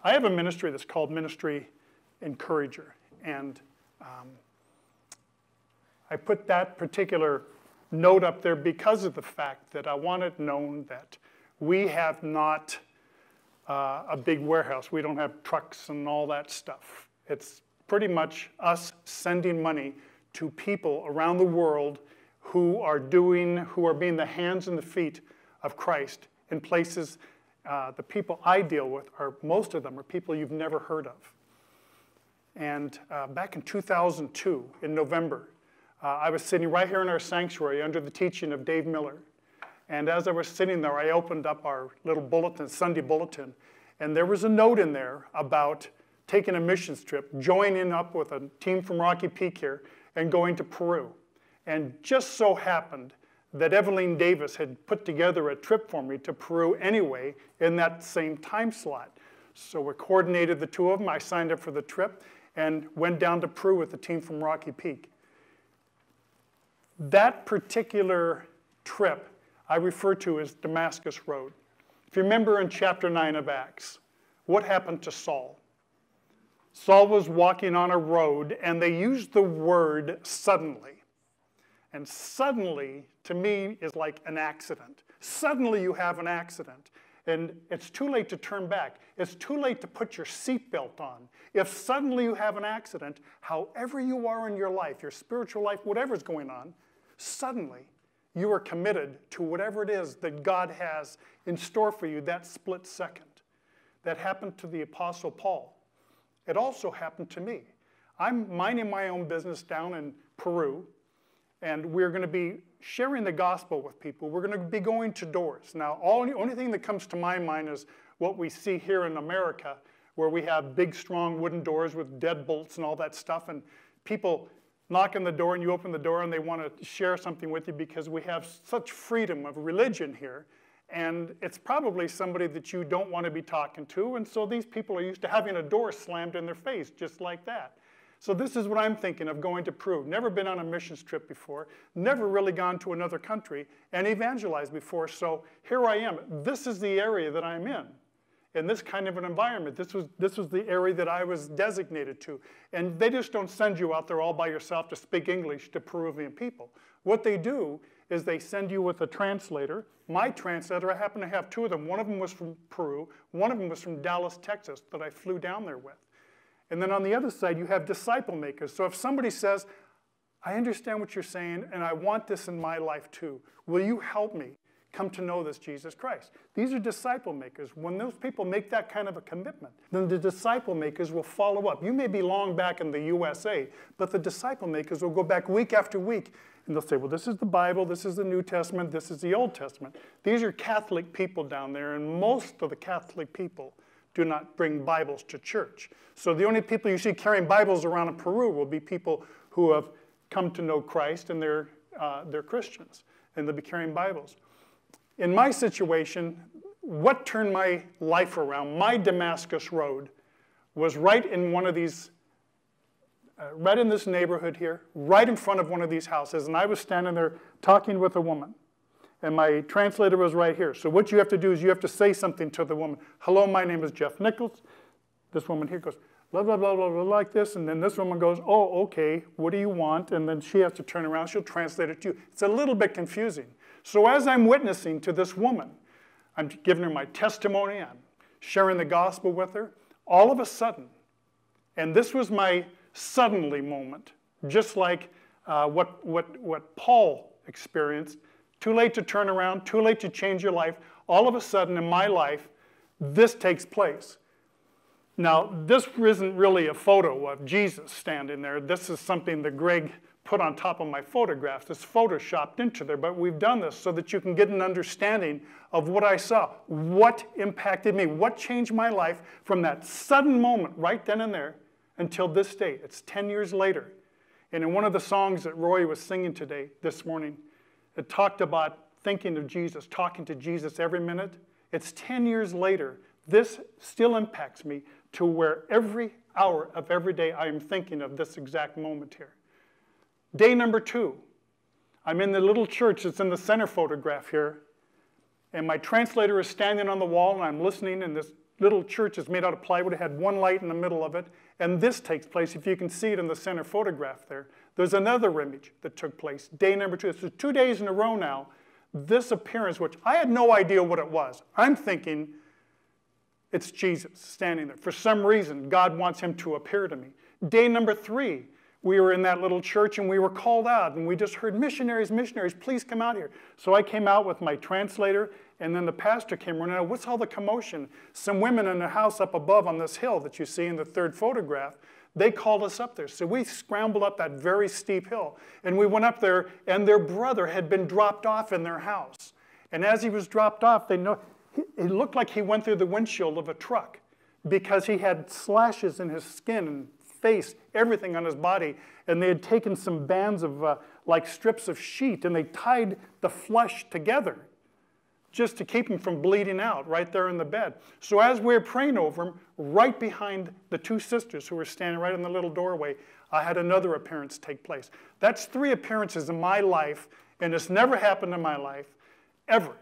I have a ministry that's called Ministry Encourager, and I put that particular note up there because of the fact that I want it known that we have not a big warehouse. We don't have trucks and all that stuff. It's pretty much us sending money to people around the world who are being the hands and the feet of Christ in places. The people I deal with, most of them are people you've never heard of. And back in 2002, in November, I was sitting right here in our sanctuary under the teaching of Dave Miller. And as I was sitting there, I opened up our little bulletin, Sunday bulletin, and there was a note in there about taking a missions trip, joining up with a team from Rocky Peak here, and going to Peru. And just so happened that Evelyn Davis had put together a trip for me to Peru anyway in that same time slot. So we coordinated the two of them. I signed up for the trip and went down to Peru with the team from Rocky Peak. That particular trip I refer to as Damascus Road. If you remember in chapter 9 of Acts, what happened to Saul? Saul was walking on a road, and they used the word suddenly. And suddenly, to me, is like an accident. Suddenly you have an accident, and it's too late to turn back. It's too late to put your seatbelt on. If suddenly you have an accident, however you are in your life, your spiritual life, whatever's going on, suddenly you are committed to whatever it is that God has in store for you that split second. That happened to the Apostle Paul. It also happened to me. I'm minding my own business down in Peru, and we're going to be sharing the gospel with people. We're going to be going to doors. Now, only thing that comes to my mind is what we see here in America, where we have big, strong wooden doors with deadbolts and all that stuff, and people knock on the door, and you open the door, and they want to share something with you because we have such freedom of religion here. And it's probably somebody that you don't want to be talking to, and so these people are used to having a door slammed in their face just like that. So this is what I'm thinking of going to Peru. Never been on a missions trip before, never really gone to another country and evangelized before, so here I am. This is the area that I'm in this kind of an environment. This was the area that I was designated to. And they just don't send you out there all by yourself to speak English to Peruvian people. What they do is they send you with a translator. My translator, I happen to have two of them. One of them was from Peru. One of them was from Dallas, Texas, that I flew down there with. And then on the other side, you have disciple makers. So if somebody says, I understand what you're saying, and I want this in my life too, will you help me come to know this Jesus Christ? These are disciple makers. When those people make that kind of a commitment, then the disciple makers will follow up. You may be long back in the USA, but the disciple makers will go back week after week, and they'll say, well, this is the Bible, this is the New Testament, this is the Old Testament. These are Catholic people down there, and most of the Catholic people do not bring Bibles to church. So the only people you see carrying Bibles around in Peru will be people who have come to know Christ, and they're Christians, and they'll be carrying Bibles. In my situation, what turned my life around, my Damascus Road, was right in one of these, right in this neighborhood here, right in front of one of these houses, and I was standing there talking with a woman, and my translator was right here. So what you have to do is you have to say something to the woman. Hello, my name is Jeff Nichols. This woman here goes, blah, blah, blah, blah, blah, like this, and then this woman goes, oh, okay, what do you want? And then she has to turn around, she'll translate it to you. It's a little bit confusing. So as I'm witnessing to this woman, I'm giving her my testimony, I'm sharing the gospel with her, all of a sudden, and this was my suddenly moment, just like what Paul experienced, too late to turn around, too late to change your life, all of a sudden in my life, this takes place. Now, this isn't really a photo of Jesus standing there. This is something that Greg put on top of my photographs. It's photoshopped into there, but we've done this so that you can get an understanding of what I saw, what impacted me, what changed my life from that sudden moment right then and there until this day. It's 10 years later. And in one of the songs that Roy was singing this morning, it talked about thinking of Jesus, talking to Jesus every minute. It's 10 years later. This still impacts me to where every hour of every day I am thinking of this exact moment here. Day number 2, I'm in the little church that's in the center photograph here, and my translator is standing on the wall, and I'm listening, and this little church is made out of plywood. It had one light in the middle of it. And this takes place, if you can see it in the center photograph there. There's another image that took place, day number 2. So 2 days in a row now, this appearance, which I had no idea what it was. I'm thinking it's Jesus standing there. For some reason, God wants him to appear to me. Day number 3, we were in that little church and we were called out and we just heard, missionaries, missionaries, please come out here. So I came out with my translator and then the pastor came running out. What's all the commotion? Some women in a house up above on this hill that you see in the 3rd photograph, they called us up there. So we scrambled up that very steep hill and we went up there and their brother had been dropped off in their house. And as he was dropped off, it looked like he went through the windshield of a truck because he had slashes in his skin and face, everything on his body, and they had taken some bands of like strips of sheet and they tied the flesh together just to keep him from bleeding out right there in the bed. So as we were praying over him, right behind the 2 sisters who were standing right in the little doorway, I had another appearance take place. That's 3 appearances in my life, and it's never happened in my life, ever.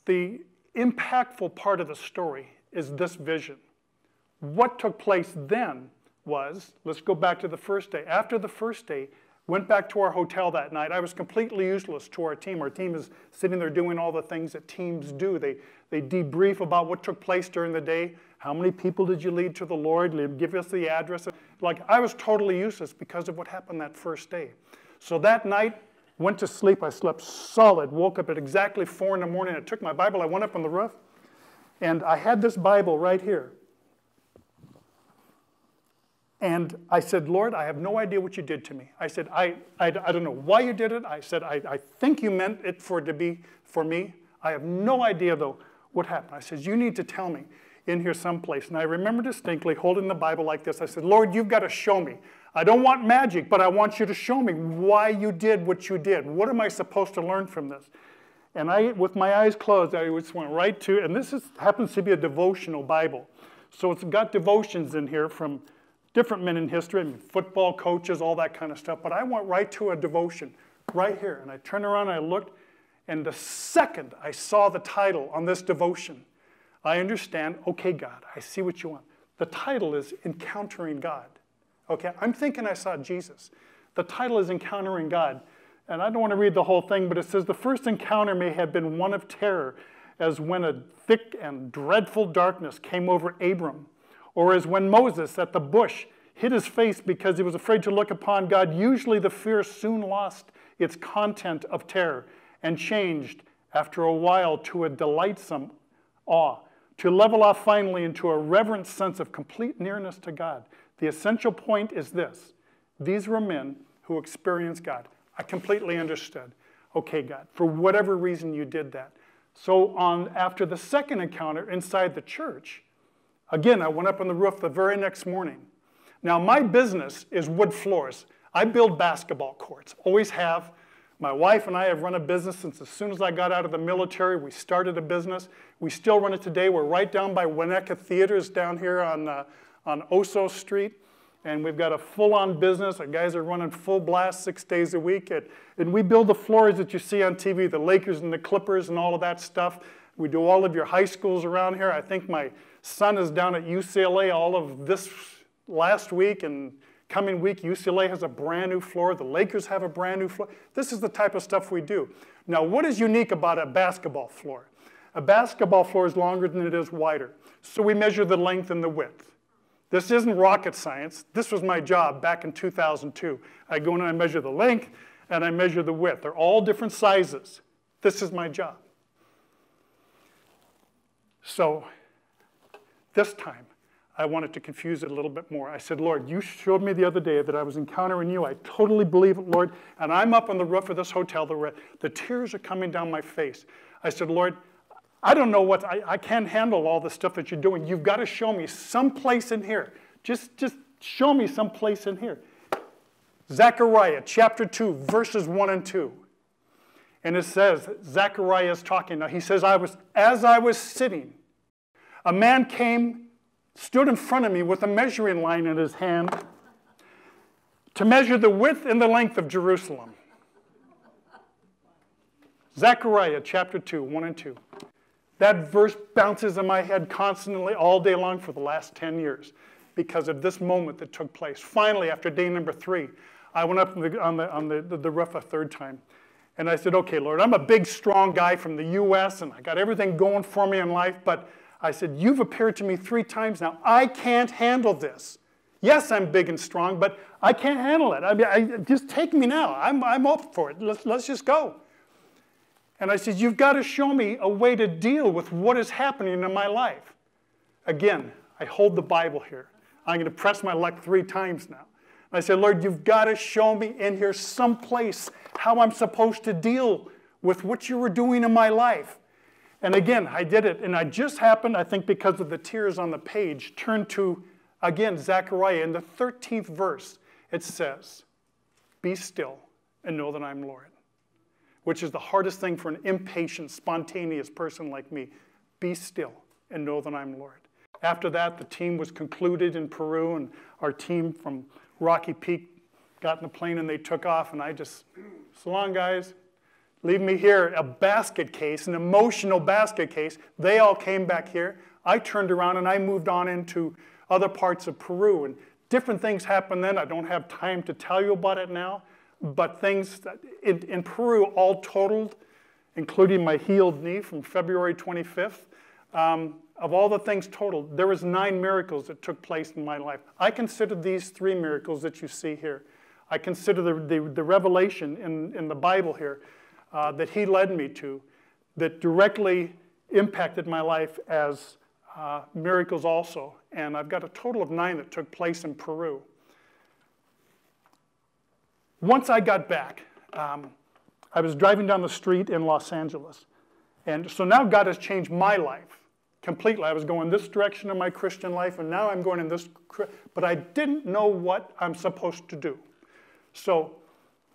The impactful part of the story is this vision. What took place then was, let's go back to the first day. After the first day, went back to our hotel that night. I was completely useless to our team. Our team is sitting there doing all the things that teams do. They debrief about what took place during the day. How many people did you lead to the Lord? Give us the address. Like, I was totally useless because of what happened that first day. So that night, went to sleep. I slept solid. Woke up at exactly 4 in the morning. I took my Bible. I went up on the roof. And I had this Bible right here. And I said, Lord, I have no idea what you did to me. I said, I don't know why you did it. I said, I think you meant it to be for me. I have no idea, though, what happened. I said, you need to tell me in here someplace. And I remember distinctly holding the Bible like this. I said, Lord, you've got to show me. I don't want magic, but I want you to show me why you did what you did. What am I supposed to learn from this? And I, with my eyes closed, I just went right to, and this happens to be a devotional Bible. So it's got devotions in here from different men in history, I mean, football coaches, all that kind of stuff. But I went right to a devotion right here. And I turned around and I looked, and the second I saw the title on this devotion, I understand, okay, God, I see what you want. The title is Encountering God. Okay, I'm thinking I saw Jesus. The title is Encountering God. And I don't want to read the whole thing, but it says, the first encounter may have been one of terror, as when a thick and dreadful darkness came over Abram, or as when Moses at the bush hid his face because he was afraid to look upon God. Usually the fear soon lost its content of terror and changed after a while to a delightsome awe, to level off finally into a reverent sense of complete nearness to God. The essential point is this. These were men who experienced God. I completely understood. Okay, God, for whatever reason you did that. So after the second encounter inside the church, again, I went up on the roof the very next morning. Now, my business is wood floors. I build basketball courts, always have. My wife and I have run a business since as soon as I got out of the military. We started a business. We still run it today. We're right down by Winnetka Theaters down here on Oso Street. And we've got a full-on business. Our guys are running full blast 6 days a week. And we build the floors that you see on TV, the Lakers and the Clippers and all of that stuff. We do all of your high schools around here. I think my son is down at UCLA all of this last week, and coming week UCLA has a brand new floor. The Lakers have a brand new floor. This is the type of stuff we do. Now, what is unique about a basketball floor? A basketball floor is longer than it is wider. So we measure the length and the width. This isn't rocket science. This was my job back in 2002. I go in and I measure the length and I measure the width. They're all different sizes. This is my job. So this time, I wanted to confuse it a little bit more. I said, Lord, you showed me the other day that I was encountering you. I totally believe it, Lord. And I'm up on the roof of this hotel. The tears are coming down my face. I said, Lord, I don't know what, I can't handle all the stuff that you're doing. You've got to show me some place in here. Just show me some place in here. Zechariah chapter 2, verses 1 and 2. And it says, Zechariah is talking now. He says, as I was sitting, a man came, stood in front of me with a measuring line in his hand to measure the width and the length of Jerusalem. Zechariah chapter 2, 1 and 2. That verse bounces in my head constantly all day long for the last 10 years because of this moment that took place. Finally, after day number 3, I went up on the roof a third time. And I said, okay, Lord, I'm a big, strong guy from the U.S., and I got everything going for me in life, but I said, you've appeared to me 3 times now. I can't handle this. Yes, I'm big and strong, but I can't handle it. I mean, just take me now. I'm up for it. Let's just go. And I said, you've got to show me a way to deal with what is happening in my life. Again, I hold the Bible here. I'm going to press my luck 3 times now. And I said, Lord, you've got to show me in here someplace how I'm supposed to deal with what you were doing in my life. And again, I did it. And I just happened, I think because of the tears on the page, turned to, again, Zechariah. In the 13th verse, it says, be still and know that I'm Lord. Which is the hardest thing for an impatient, spontaneous person like me. Be still and know that I'm Lord. After that, the team was concluded in Peru, and our team from Rocky Peak got in the plane and they took off, and I just, so long, guys. Leave me here, a basket case, an emotional basket case. They all came back here. I turned around and I moved on into other parts of Peru, and different things happened then. I don't have time to tell you about it now. But things that in Peru, all totaled, including my healed knee from February 25th, of all the things totaled, there was 9 miracles that took place in my life. I consider these 3 miracles that you see here. I consider the revelation in the Bible here that he led me to that directly impacted my life as miracles also. And I've got a total of 9 that took place in Peru. Once I got back, I was driving down the street in Los Angeles. And so now God has changed my life completely. I was going this direction in my Christian life, and now I'm going in this, but I didn't know what I'm supposed to do. So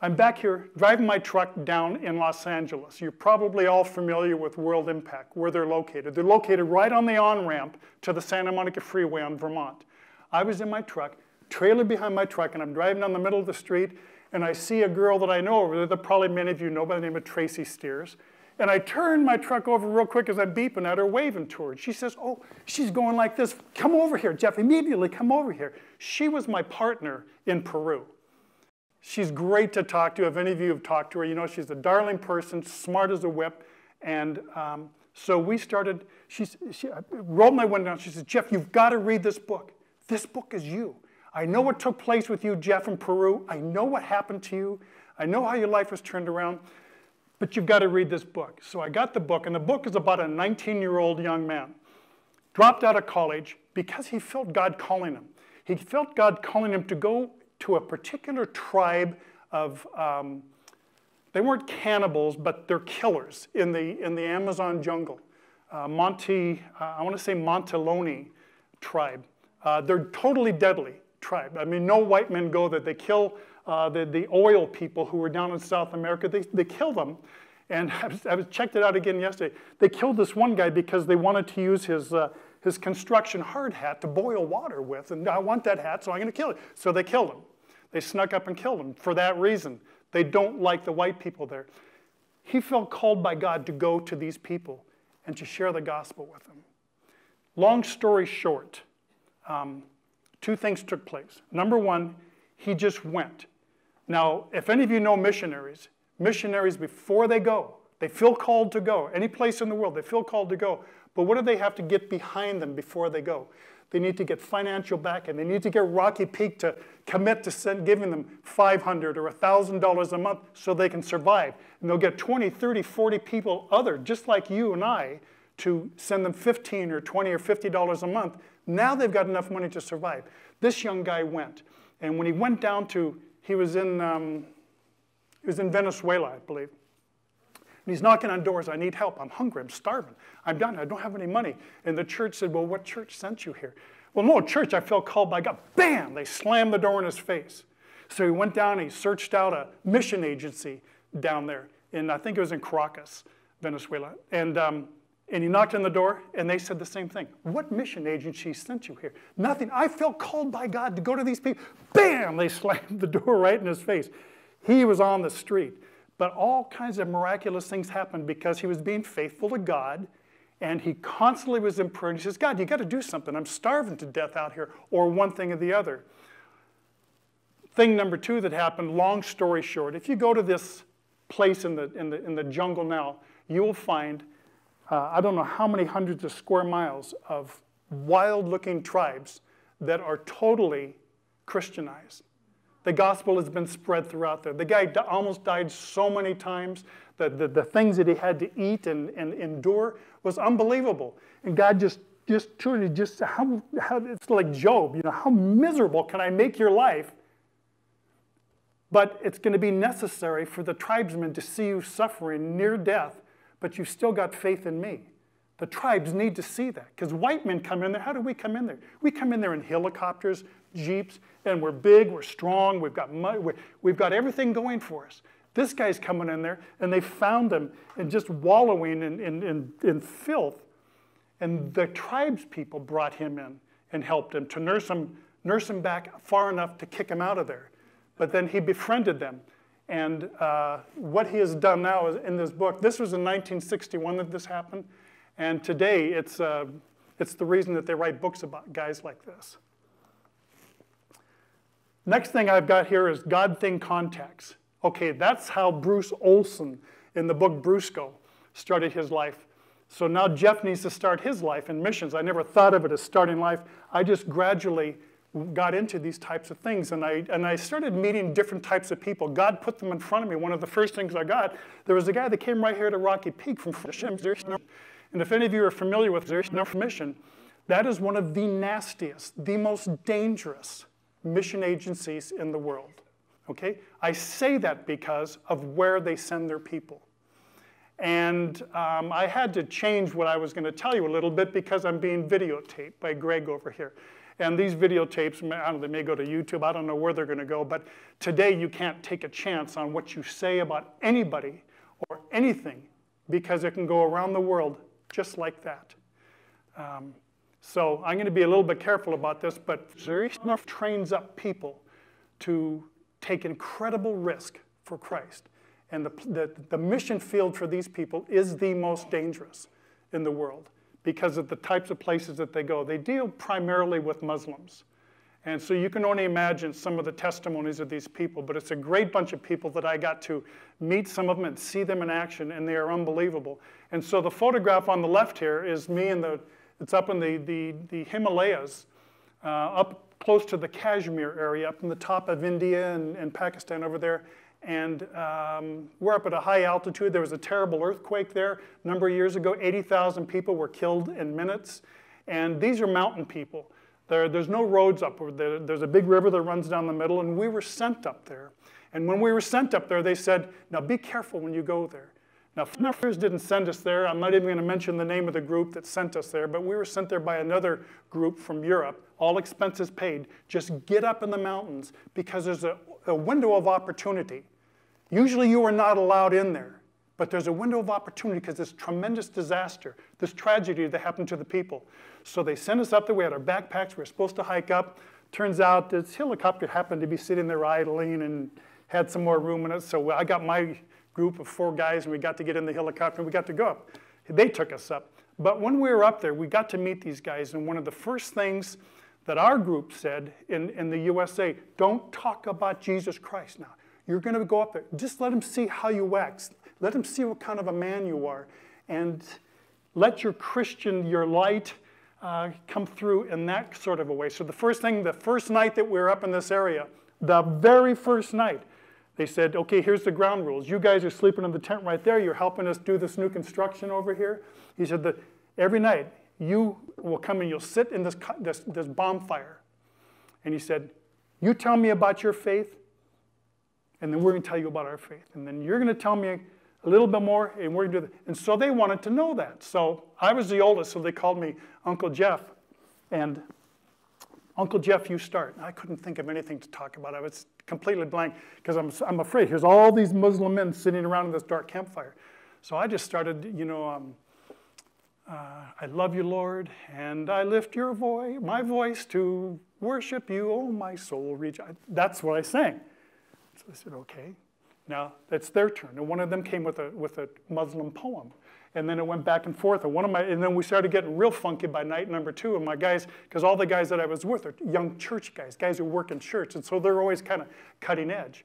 I'm back here driving my truck down in Los Angeles. You're probably all familiar with World Impact, where they're located. They're located right on the on-ramp to the Santa Monica Freeway on Vermont. I was in my truck, trailer behind my truck, and I'm driving down the middle of the street, and I see a girl that I know over there that probably many of you know by the name of Tracy Steers. And I turn my truck over real quick as I'm beeping at her, waving to her. She says, oh, she's going like this. Come over here, Jeff, immediately come over here. She was my partner in Peru. She's great to talk to. If any of you have talked to her, you know she's a darling person, smart as a whip. And so we started, she rolled my window down. She said, Jeff, you've got to read this book. This book is you. I know what took place with you, Jeff, in Peru. I know what happened to you. I know how your life was turned around. But you've got to read this book. So I got the book, and the book is about a 19-year-old young man. Dropped out of college because he felt God calling him. He felt God calling him to go to a particular tribe of, they weren't cannibals, but they're killers in the Amazon jungle. I want to say Monteloni tribe. They're totally deadly tribe. I mean, no white men go there. They kill the oil people who were down in South America. They kill them. And I checked it out again yesterday. They killed this one guy because they wanted to use his construction hard hat to boil water with. And I want that hat, so I'm going to kill it. So they killed him. They snuck up and killed him for that reason. They don't like the white people there. He felt called by God to go to these people and to share the gospel with them. Long story short, 2 things took place. Number 1, he just went. Now, if any of you know missionaries before they go, they feel called to go. Any place in the world, they feel called to go. But what do they have to get behind them before they go? They need to get financial backing. They need to get Rocky Peak to commit to giving them $500 or $1,000 a month so they can survive. And they'll get 20, 30, 40 people, just like you and I, to send them $15 or $20 or $50 a month. Now they've got enough money to survive. This young guy went. And when he went down to, he was in Venezuela, I believe. And he's knocking on doors. I need help. I'm hungry. I'm starving. I'm done. I don't have any money. And the church said, well, what church sent you here? Well, no, church. I felt called by God. Bam! They slammed the door in his face. So he went down and he searched out a mission agency down there. And I think it was in Caracas, Venezuela. And he knocked on the door, and they said the same thing. What mission agency sent you here? Nothing. I felt called by God to go to these people. Bam! They slammed the door right in his face. He was on the street. But all kinds of miraculous things happened because he was being faithful to God, And he constantly was in prayer. And he says, God, you got to do something. I'm starving to death out here, or one thing or the other. Thing number 2 that happened, long story short, if you go to this place in the jungle now, you will find, I don't know how many hundreds of square miles of wild-looking tribes that are totally Christianized. The gospel has been spread throughout there. The guy almost died so many times. The things that he had to eat and endure was unbelievable. And God just truly how it's like Job, how miserable can I make your life? But it's going to be necessary for the tribesmen to see you suffering near death, but you've still got faith in me. The tribes need to see that, because white men come in there. How do we come in there? We come in there in helicopters, jeeps, and we're big, we're strong, we've got money, we've got everything going for us. This guy's coming in there, and they found him and just wallowing in filth. And the tribes people brought him in and helped him to nurse him back far enough to kick him out of there. But then he befriended them. And what he has done now is in this book, this was in 1961 that this happened. And today, it's the reason that they write books about guys like this. Next thing I've got here is God Thing Contacts. Okay, that's how Bruce Olson in the book Brusco started his life. So now Jeff needs to start his life in missions. I never thought of it as starting life. I just gradually got into these types of things, and I started meeting different types of people. God put them in front of me. One of the first things I got, there was a guy that came right here to Rocky Peak from and if any of you are familiar with mission, that is one of the nastiest, the most dangerous mission agencies in the world. Okay? I say that because of where they send their people. And I had to change what I was going to tell you a little bit because I'm being videotaped by Greg over here. And these videotapes, I don't know, they may go to YouTube. I don't know where they're going to go. But today you can't take a chance on what you say about anybody or anything because it can go around the world just like that. So I'm going to be a little bit careful about this, but enough trains up people to take incredible risk for Christ. And the mission field for these people is the most dangerous in the world because of the types of places that they go. They deal primarily with Muslims. And so you can only imagine some of the testimonies of these people, but it's a great bunch of people that I got to meet some of them and see them in action, and they are unbelievable. And so the photograph on the left here is me it's up in the Himalayas, up close to the Kashmir area, up in the top of India and Pakistan over there. And we're up at a high altitude. There was a terrible earthquake there a number of years ago. 80,000 people were killed in minutes. And these are mountain people. There's no roads up there. There's a big river that runs down the middle, and we were sent up there. And when we were sent up there, they said, now be careful when you go there. Now, Flippers didn't send us there. I'm not even going to mention the name of the group that sent us there, but we were sent there by another group from Europe, all expenses paid. Just get up in the mountains because there's a window of opportunity. Usually you are not allowed in there, but there's a window of opportunity because this tremendous disaster, this tragedy that happened to the people. So they sent us up there. We had our backpacks. We were supposed to hike up. Turns out this helicopter happened to be sitting there idling and had some more room in it. So I got my group of 4 guys, and we got to get in the helicopter, and we got to go up. They took us up. But when we were up there, we got to meet these guys, and one of the first things that our group said in the USA, don't talk about Jesus Christ now. You're going to go up there. Just let them see how you act. Let them see what kind of a man you are. And let your Christian, your light, come through in that sort of a way. So the first night that we were up in this area, the very first night, they said, okay, here's the ground rules. You guys are sleeping in the tent right there. You're helping us do this new construction over here. He said that every night you will come and you'll sit in this bonfire. And he said, you tell me about your faith, and then we're going to tell you about our faith. And then you're going to tell me a little bit more, and we're going to do that. And so they wanted to know that. So I was the oldest, so they called me Uncle Jeff. And Uncle Jeff, you start. And I couldn't think of anything to talk about. I was completely blank because I'm afraid. Here's all these Muslim men sitting around in this dark campfire. So I just started, I love you, Lord, and I lift my voice to worship you, oh my soul. That's what I sang. So I said, okay. Now it's their turn. And one of them came with a Muslim poem. And then it went back and forth. And then we started getting real funky by night number 2. And my guys, because all the guys that I was with are young church guys who work in church. And so they're always kind of cutting edge.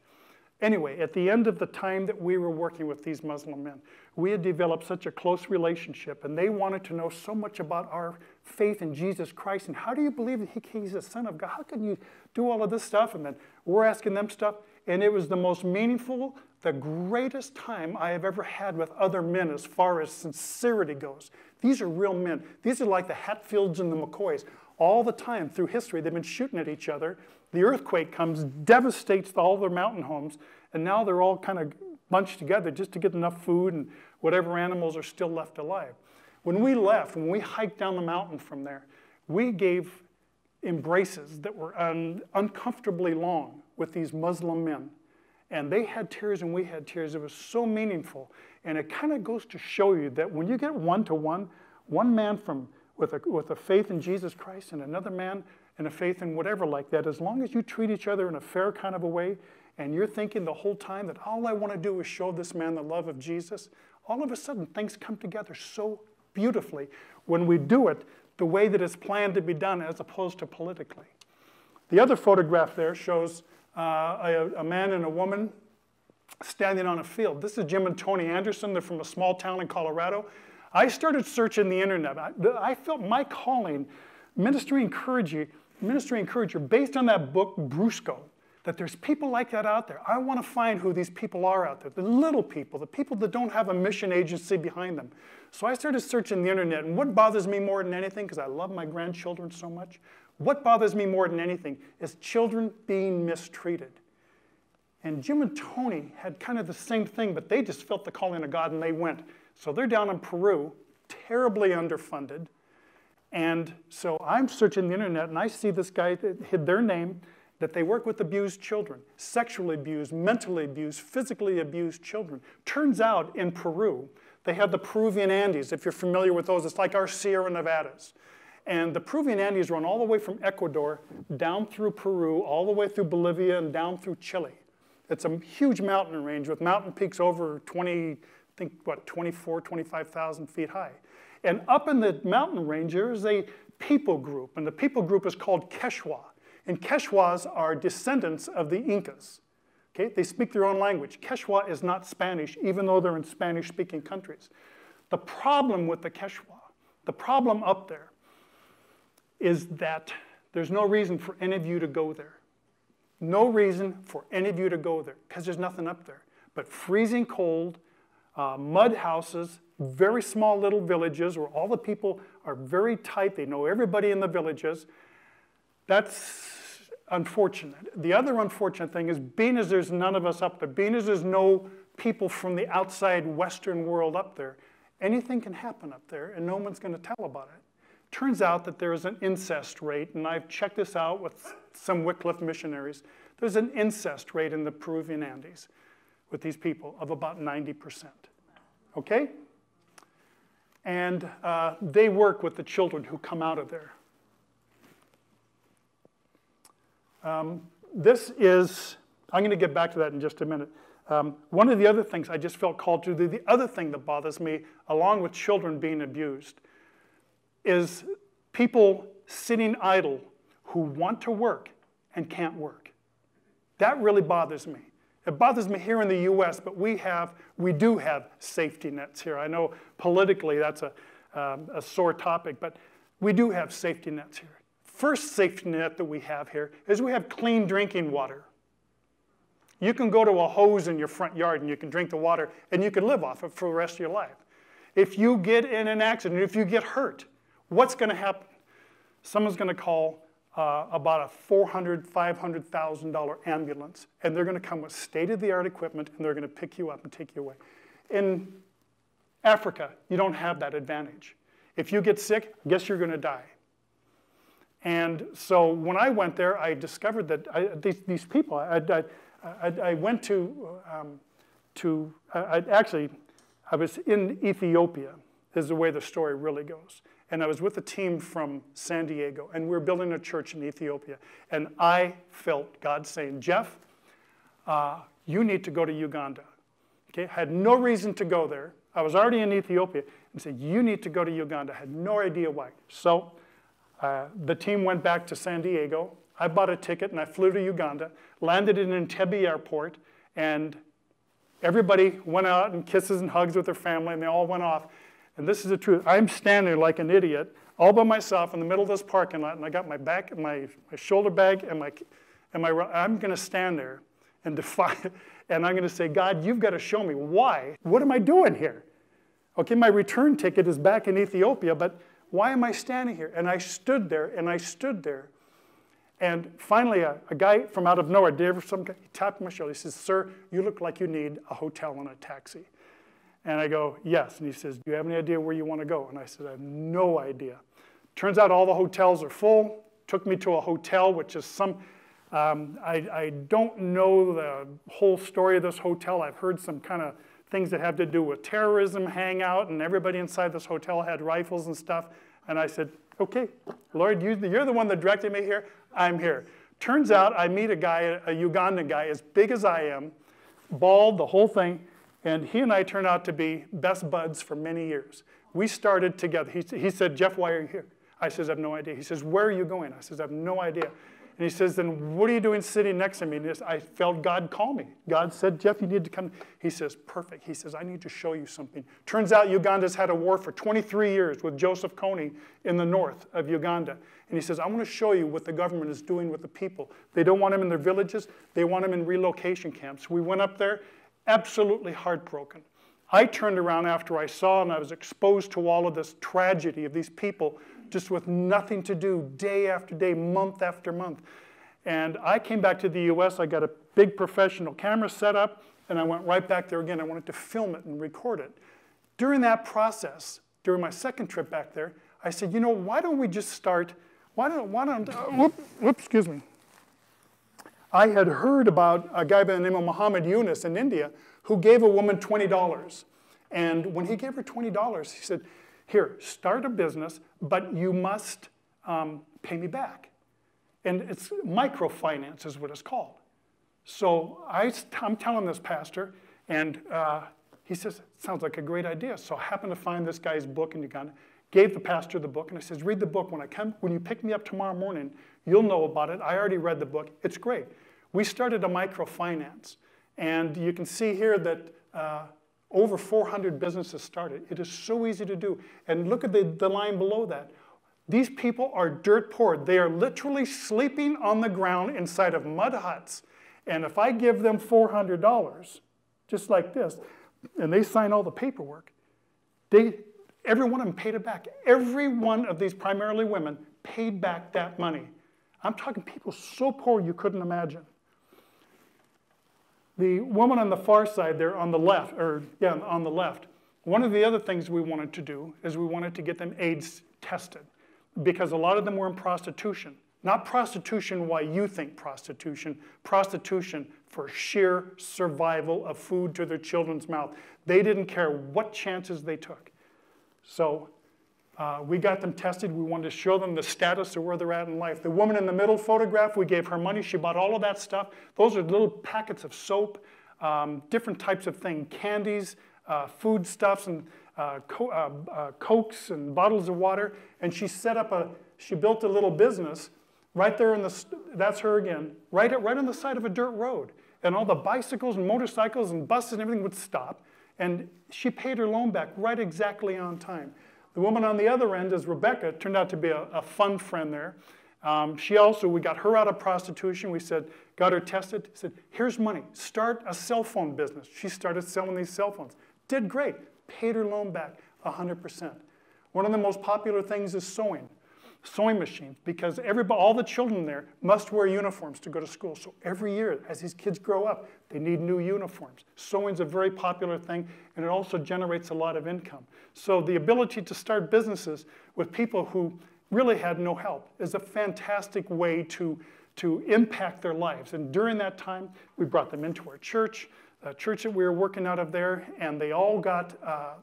Anyway, at the end of the time that we were working with these Muslim men, we had developed such a close relationship. And they wanted to know so much about our faith in Jesus Christ. And how do you believe that he's the Son of God? How can you do all of this stuff? And then we're asking them stuff. And it was the most meaningful, the greatest time I have ever had with other men as far as sincerity goes. These are real men. These are like the Hatfields and the McCoys. All the time through history, they've been shooting at each other. The earthquake comes, devastates all their mountain homes, and now they're all kind of bunched together just to get enough food and whatever animals are still left alive. When we left, when we hiked down the mountain from there, we gave embraces that were uncomfortably long with these Muslim men. And they had tears and we had tears. It was so meaningful. And it kind of goes to show you that when you get one-to-one, one man with a faith in Jesus Christ and another man and a faith in whatever like that, as long as you treat each other in a fair kind of a way, and you're thinking the whole time that all I want to do is show this man the love of Jesus, all of a sudden things come together so beautifully when we do it the way that it's planned to be done as opposed to politically. The other photograph there shows a man and a woman standing on a field. This is Jim and Tony Anderson. They're from a small town in Colorado. I started searching the internet. I felt my calling, ministry encourager, based on that book, Brusco, that there's people like that out there. I want to find who these people are out there, the little people, the people that don't have a mission agency behind them. So I started searching the internet, and what bothers me more than anything, because I love my grandchildren so much, what bothers me more than anything is children being mistreated. And Jim and Tony had kind of the same thing, but they just felt the calling of God and they went. So they're down in Peru, terribly underfunded. And so I'm searching the internet and I see this guy that hid their name, that they work with abused children, sexually abused, mentally abused, physically abused children. Turns out in Peru, they have the Peruvian Andes. If you're familiar with those, it's like our Sierra Nevadas. And the Peruvian Andes run all the way from Ecuador, down through Peru, all the way through Bolivia, and down through Chile. It's a huge mountain range with mountain peaks over 24, 25,000 feet high. And up in the mountain range, there is a people group, and the people group is called Quechua. And Quechuas are descendants of the Incas. Okay? They speak their own language. Quechua is not Spanish, even though they're in Spanish-speaking countries. The problem with the Quechua, the problem up there, is that there's no reason for any of you to go there. No reason for any of you to go there, because there's nothing up there. But freezing cold, mud houses, very small little villages where all the people are very tight. They know everybody in the villages. That's unfortunate. The other unfortunate thing is, being as there's none of us up there, being as there's no people from the outside Western world up there, anything can happen up there and no one's going to tell about it. Turns out that there is an incest rate, and I've checked this out with some Wycliffe missionaries. There's an incest rate in the Peruvian Andes with these people of about 90%. Okay? And they work with the children who come out of there. This is, I'm going to get back to that in just a minute. One of the other things I just felt called to do, the other thing that bothers me, along with children being abused, is people sitting idle who want to work and can't work. That really bothers me. It bothers me here in the U.S., but we do have safety nets here. I know politically that's a sore topic, but we do have safety nets here. First safety net that we have here is we have clean drinking water. You can go to a hose in your front yard and you can drink the water and you can live off it for the rest of your life. If you get in an accident, if you get hurt, what's going to happen? Someone's going to call about a $400,000, $500,000 ambulance, and they're going to come with state-of-the-art equipment, and they're going to pick you up and take you away. In Africa, you don't have that advantage. If you get sick, guess you're going to die. And so when I went there, I discovered that these people, I went I was in Ethiopia, is the way the story really goes. And I was with a team from San Diego, and we were building a church in Ethiopia. And I felt God saying, Jeff, you need to go to Uganda. Okay? I had no reason to go there. I was already in Ethiopia. and said, you need to go to Uganda. I had no idea why. So the team went back to San Diego. I bought a ticket and I flew to Uganda, landed in Entebbe airport, and everybody went out and kisses and hugs with their family, and they all went off. And this is the truth. I'm standing like an idiot all by myself in the middle of this parking lot, and I got my back, my shoulder bag, and I'm going to stand there and defy it, and I'm going to say, God, you've got to show me why. What am I doing here? Okay, my return ticket is back in Ethiopia, but why am I standing here? And I stood there, and I stood there. And finally, a guy from out of nowhere, he tapped my shoulder. He says, sir, you look like you need a hotel and a taxi. And I go, yes. And he says, do you have any idea where you want to go? And I said, I have no idea. Turns out all the hotels are full. Took me to a hotel, which is I don't know the whole story of this hotel. I've heard some kind of things that have to do with terrorism hangout, and everybody inside this hotel had rifles and stuff. And I said, okay, Lord, you're the one that directed me here. I'm here. Turns out I meet a guy, a Ugandan guy, as big as I am, bald, the whole thing, and he and I turned out to be best buds for many years. We started together. He said, Jeff, why are you here? I says, I have no idea. He says, where are you going? I says, I have no idea. And he says, then what are you doing sitting next to me? And I felt God call me. God said, Jeff, you need to come. He says, perfect. He says, I need to show you something. Turns out Uganda's had a war for 23 years with Joseph Kony in the north of Uganda. And he says, I want to show you what the government is doing with the people. They don't want them in their villages. They want them in relocation camps. We went up there, absolutely heartbroken. I turned around after I saw and I was exposed to all of this tragedy of these people just with nothing to do day after day, month after month. And I came back to the US, I got a big professional camera set up, and I went right back there again. I wanted to film it and record it. During that process, during my second trip back there, I said, you know, why don't we just start, excuse me. I had heard about a guy by the name of Muhammad Yunus in India who gave a woman $20. And when he gave her $20, he said, here, start a business, but you must pay me back. And it's microfinance is what it's called. So I'm telling this pastor, and he says, sounds like a great idea. So I happened to find this guy's book in Uganda, gave the pastor the book, and I says, read the book. When you pick me up tomorrow morning, you'll know about it. I already read the book. It's great. We started a microfinance. And you can see here that over 400 businesses started. It is so easy to do. And look at the line below that. These people are dirt poor. They are literally sleeping on the ground inside of mud huts. And if I give them $400, just like this, and they sign all the paperwork, every one of them paid it back. Every one of these, primarily women, paid back that money. I'm talking people so poor you couldn't imagine. The woman on the far side there on the left, on the left, one of the other things we wanted to do is we wanted to get them AIDS tested because a lot of them were in prostitution. Not prostitution why you think prostitution, prostitution for sheer survival of food to their children's mouth. They didn't care what chances they took. So we got them tested. We wanted to show them the status of where they're at in life. The woman in the middle photograph, we gave her money. She bought all of that stuff. Those are little packets of soap, different types of things, candies, foodstuffs, and Cokes and bottles of water. And she built a little business right there that's her again, right on the side of a dirt road. And all the bicycles and motorcycles and buses and everything would stop. And she paid her loan back right exactly on time. The woman on the other end is Rebecca, turned out to be a fun friend there. We got her out of prostitution. We got her tested, said, here's money, start a cell phone business. She started selling these cell phones. Did great, paid her loan back 100%. One of the most popular things is sewing machines, because all the children there must wear uniforms to go to school. So every year, as these kids grow up, they need new uniforms. Sewing's a very popular thing, and it also generates a lot of income. So the ability to start businesses with people who really had no help is a fantastic way to impact their lives. And during that time, we brought them into our church, the church that we were working out of there, and they all got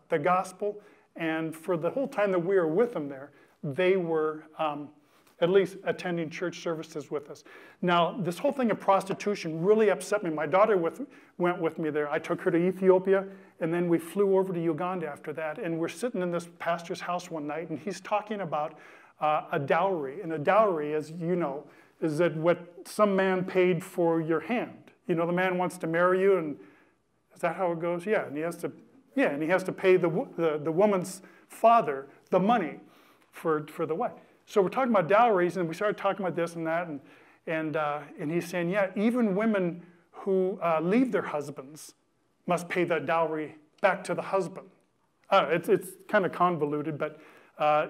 the gospel. And for the whole time that we were with them there, they were at least attending church services with us. Now, this whole thing of prostitution really upset me. My daughter went with me there. I took her to Ethiopia, and then we flew over to Uganda after that. And we're sitting in this pastor's house one night, and he's talking about a dowry. And a dowry, as you know, is that what some man paid for your hand. You know, the man wants to marry you, and is that how it goes? Yeah, and he has to pay the woman's father the money for the wife. So we're talking about dowries, and we started talking about this and that, and he's saying, yeah, even women who leave their husbands must pay that dowry back to the husband. It's kind of convoluted, but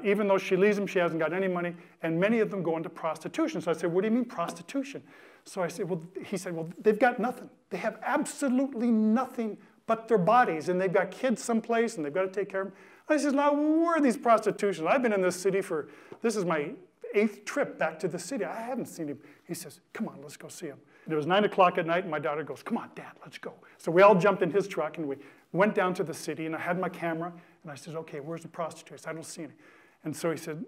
even though she leaves him, she hasn't got any money, and many of them go into prostitution. So I said, what do you mean prostitution? So I said, he said, well, they've got nothing. They have absolutely nothing but their bodies, and they've got kids someplace, and they've got to take care of them. I said, now, where are these prostitutions? I've been in this city this is my 8th trip back to the city. I haven't seen him. He says, come on, let's go see him. It was 9 o'clock at night, and my daughter goes, come on, Dad, let's go. So we all jumped in his truck, and we went down to the city, and I had my camera, and I said, okay, where's the prostitutes? I don't see any. And so he said,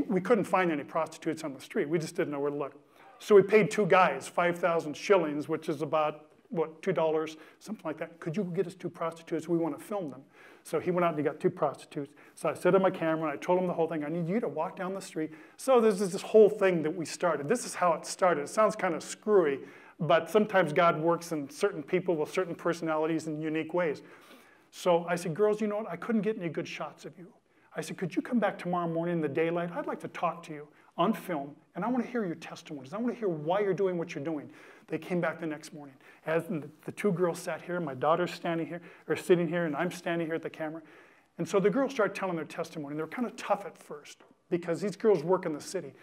we couldn't find any prostitutes on the street. We just didn't know where to look. So we paid 2 guys 5,000 shillings, which is about, what, $2, something like that. Could you get us 2 prostitutes? We want to film them. So he went out and he got 2 prostitutes. So I set up my camera and I told him the whole thing. I need you to walk down the street. So there's this whole thing that we started. This is how it started. It sounds kind of screwy, but sometimes God works in certain people with certain personalities in unique ways. So I said, girls, you know what? I couldn't get any good shots of you. I said, could you come back tomorrow morning in the daylight? I'd like to talk to you on film, and I want to hear your testimonies. I want to hear why you're doing what you're doing. They came back the next morning. As the 2 girls sat here, my daughter's standing here, or sitting here, and I'm standing here at the camera. And so the girls started telling their testimony. They were kind of tough at first, because these girls work in the city.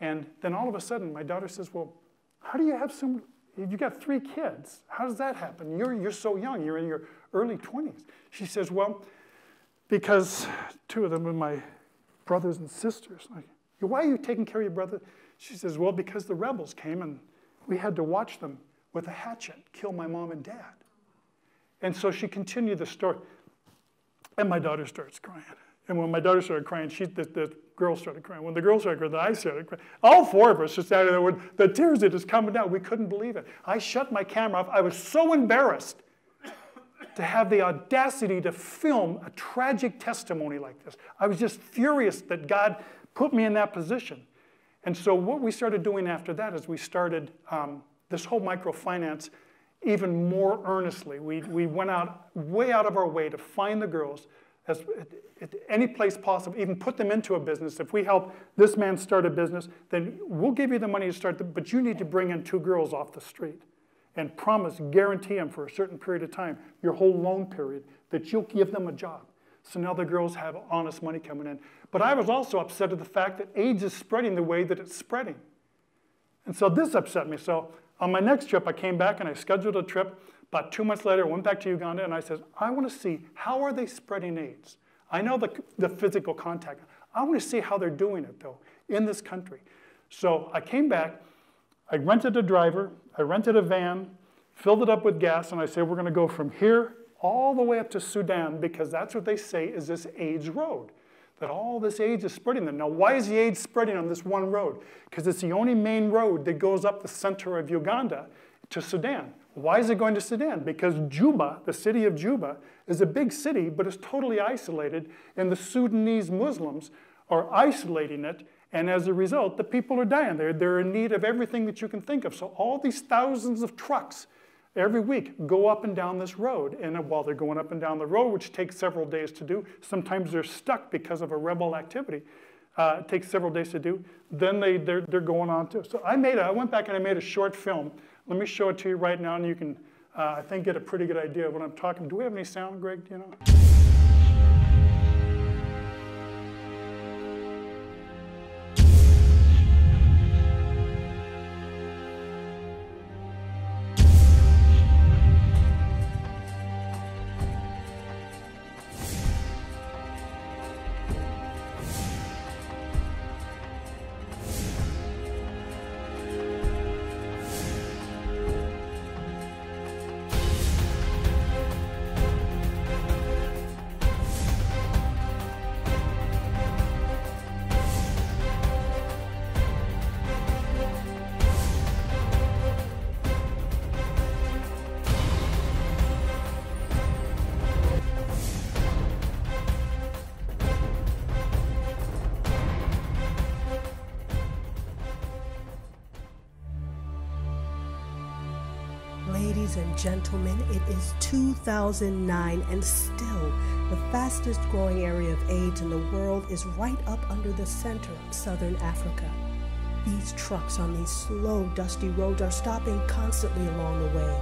And then all of a sudden, my daughter says, well, how do you have you got 3 kids. How does that happen? You're so young. You're in your early 20s. She says, well, because 2 of them are my brothers and sisters. Like, why are you taking care of your brother? She says, well, because the rebels came and we had to watch them with a hatchet kill my mom and dad. And so she continued the story. And my daughter starts crying. And when my daughter started crying, the girl started crying. When the girl started crying, I started crying. All 4 of us just sat there with the tears that just coming down. We couldn't believe it. I shut my camera off. I was so embarrassed to have the audacity to film a tragic testimony like this. I was just furious that God put me in that position. And so what we started doing after that is we started this whole microfinance even more earnestly. We went way out of our way to find the girls at any place possible, even put them into a business. If we help this man start a business, then we'll give you the money to start, but you need to bring in 2 girls off the street and guarantee them for a certain period of time, your whole loan period, that you'll give them a job. So now the girls have honest money coming in. But I was also upset at the fact that AIDS is spreading the way that it's spreading. And so this upset me. So on my next trip, I came back and I scheduled a trip. About 2 months later, I went back to Uganda and I said, I want to see how are they spreading AIDS. I know the physical contact. I want to see how they're doing it, though, in this country. So I came back. I rented a driver. I rented a van, filled it up with gas, and I said, we're going to go from here all the way up to Sudan, because that's what they say is this AIDS road, that all this AIDS is spreading there. Now, why is the AIDS spreading on this one road? Because it's the only main road that goes up the center of Uganda to Sudan. Why is it going to Sudan? Because Juba, the city of Juba, is a big city, but it's totally isolated, and the Sudanese Muslims are isolating it, and as a result, the people are dying. They're in need of everything that you can think of. So all these thousands of trucks every week go up and down this road. And while they're going up and down the road, which takes several days to do, sometimes they're stuck because of a rebel activity. It takes several days to do. Then they're going on too. So I went back and I made a short film. Let me show it to you right now, and you can, I think, get a pretty good idea of what I'm talking. Do we have any sound, Greg? Do you know? Ladies and gentlemen, it is 2009 and still the fastest growing area of AIDS in the world is right up under the center of southern Africa. These trucks on these slow, dusty roads are stopping constantly along the way.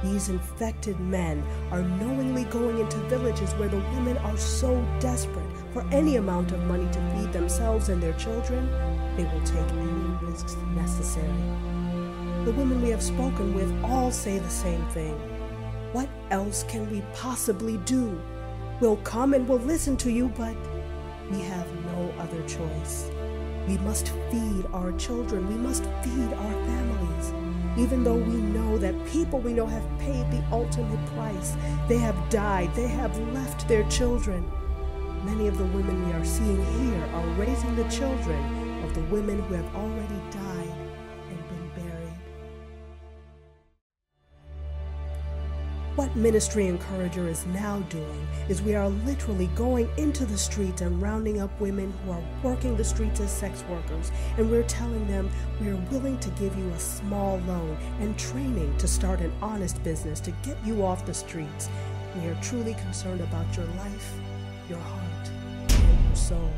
These infected men are knowingly going into villages where the women are so desperate for any amount of money to feed themselves and their children, they will take any risks necessary. The women we have spoken with all say the same thing. What else can we possibly do? We'll come and we'll listen to you, but we have no other choice. We must feed our children. We must feed our families. Even though we know that people we know have paid the ultimate price. They have died. They have left their children. Many of the women we are seeing here are raising the children of the women who have already died and been buried. What Ministry Encourager is now doing is we are literally going into the streets and rounding up women who are working the streets as sex workers, and we're telling them we are willing to give you a small loan and training to start an honest business to get you off the streets. We are truly concerned about your life, your heart, and your soul.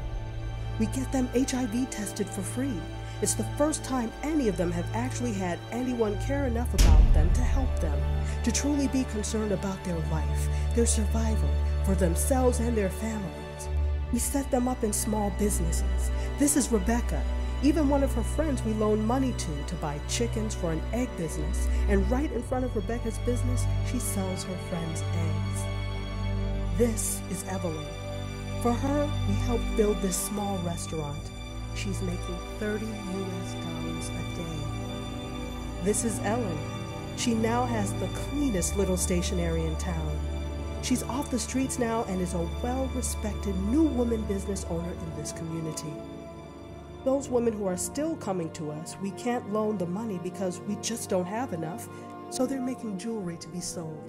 We get them HIV tested for free. It's the first time any of them have actually had anyone care enough about them to help them, to truly be concerned about their life, their survival, for themselves and their families. We set them up in small businesses. This is Rebecca. Even one of her friends we loaned money to buy chickens for an egg business, and right in front of Rebecca's business, she sells her friends' eggs. This is Evelyn. For her, we helped build this small restaurant. She's making $30 a day. This is Ellen. She now has the cleanest little stationery in town. She's off the streets now and is a well-respected new woman business owner in this community. Those women who are still coming to us, we can't loan the money because we just don't have enough, so they're making jewelry to be sold.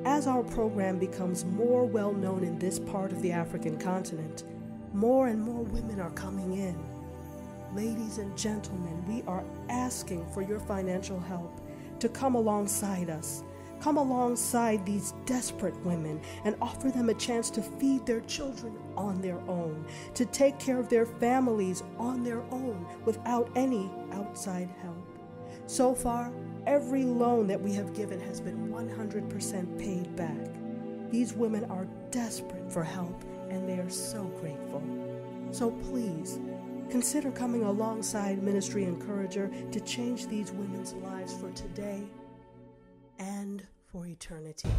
As our program becomes more well-known in this part of the African continent, more and more women are coming in. Ladies and gentlemen, we are asking for your financial help to come alongside us. Come alongside these desperate women and offer them a chance to feed their children on their own, to take care of their families on their own without any outside help. So far, every loan that we have given has been 100% paid back. These women are desperate for help, and they are so grateful. So please, consider coming alongside Ministry Encourager to change these women's lives for today and for eternity.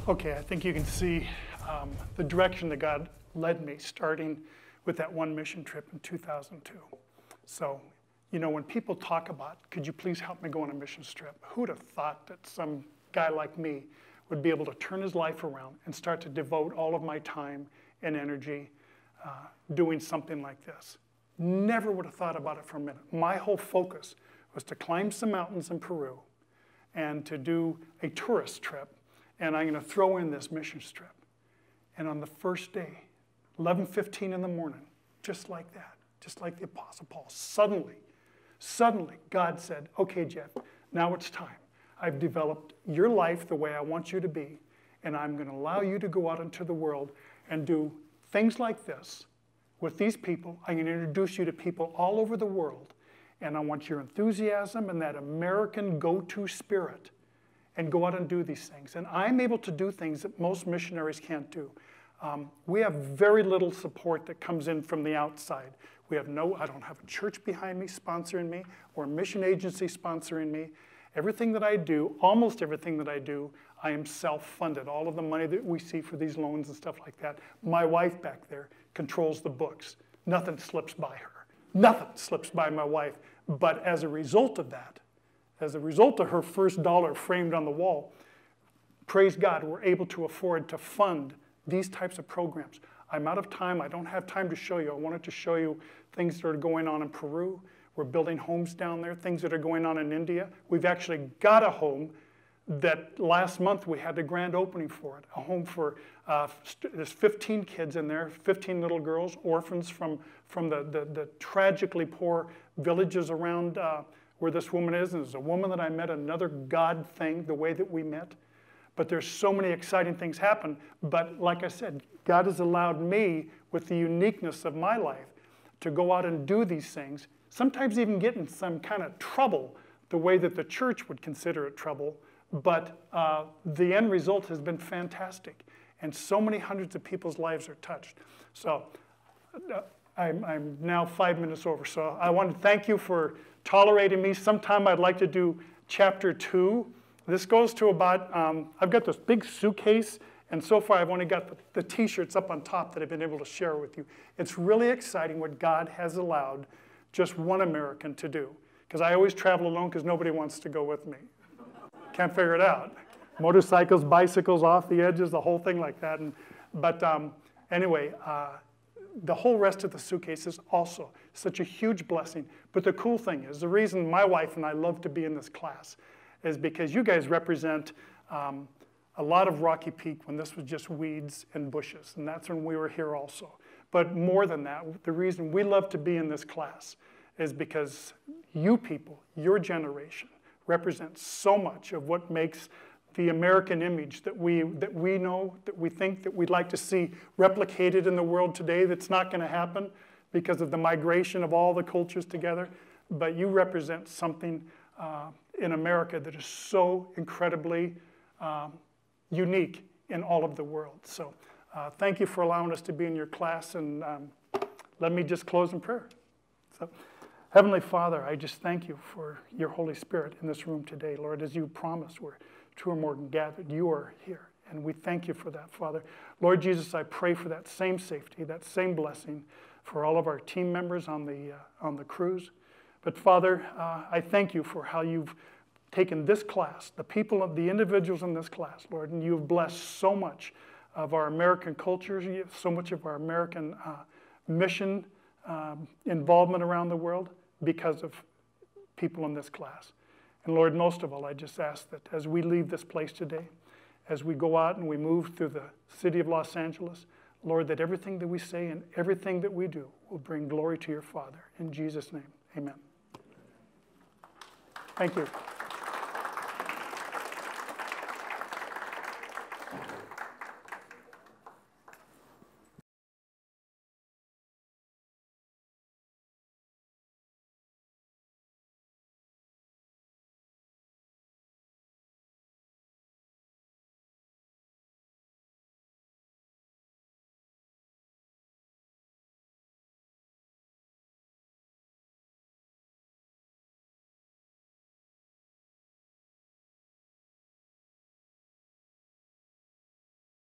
Okay, I think you can see the direction that God led me, starting with that one mission trip in 2002. So, you know, when people talk about, could you please help me go on a mission trip? Who'd have thought that some guy like me would be able to turn his life around and start to devote all of my time and energy doing something like this? Never would have thought about it for a minute. My whole focus was to climb some mountains in Peru and to do a tourist trip. And I'm going to throw in this mission trip. And on the first day, 11:15 in the morning, just like that, just like the Apostle Paul, suddenly, God said, okay, Jeff, now it's time. I've developed your life the way I want you to be, and I'm going to allow you to go out into the world and do things like this, with these people, I'm going to introduce you to people all over the world. And I want your enthusiasm and that American go-to spirit, and go out and do these things. And I'm able to do things that most missionaries can't do. We have very little support that comes in from the outside. I don't have a church behind me sponsoring me, or a mission agency sponsoring me. Everything that I do, almost everything that I do, I am self-funded. All of the money that we see for these loans and stuff like that, my wife back there controls the books. Nothing slips by her. Nothing slips by my wife. But as a result of that, as a result of her first dollar framed on the wall, praise God, we're able to afford to fund these types of programs. I'm out of time. I don't have time to show you. I wanted to show you things that are going on in Peru. We're building homes down there, things that are going on in India. We've actually got a home that last month we had the grand opening for it. A home for, there's 15 kids in there, 15 little girls, orphans from the tragically poor villages around where this woman is. And there's a woman that I met, another God thing, the way that we met. But there's so many exciting things happen. But like I said, God has allowed me, with the uniqueness of my life, to go out and do these things, sometimes even get in some kind of trouble, the way that the church would consider it trouble. But the end result has been fantastic. And so many hundreds of people's lives are touched. So I'm now 5 minutes over. So I want to thank you for tolerating me. Sometime I'd like to do chapter 2. This goes to about, I've got this big suitcase, and so far I've only got the t-shirts up on top that I've been able to share with you. It's really exciting what God has allowed just one American to do. Because I always travel alone because nobody wants to go with me. Can't figure it out. Motorcycles, bicycles, off the edges, the whole thing like that. But anyway, the whole rest of the suitcase is also such a huge blessing. But the cool thing is, the reason my wife and I love to be in this class is because you guys represent a lot of Rocky Peak when this was just weeds and bushes. And that's when we were here also. But more than that, the reason we love to be in this class is because you people, your generation, represent so much of what makes the American image that we know, that we think, that we'd like to see replicated in the world today. That's not going to happen because of the migration of all the cultures together. But you represent something in America that is so incredibly unique in all of the world. So thank you for allowing us to be in your class, and let me just close in prayer. So, Heavenly Father, I just thank you for your Holy Spirit in this room today. Lord, as you promised, where two or more gathered, you are here. And we thank you for that, Father. Lord Jesus, I pray for that same safety, that same blessing for all of our team members on the cruise. But Father, I thank you for how you've taken this class, the people, the individuals in this class, Lord, and you've blessed so much of our American cultures, so much of our American mission involvement around the world because of people in this class. And Lord, most of all, I just ask that as we leave this place today, as we go out and we move through the city of Los Angeles, Lord, that everything that we say and everything that we do will bring glory to your Father. In Jesus' name, amen. Thank you.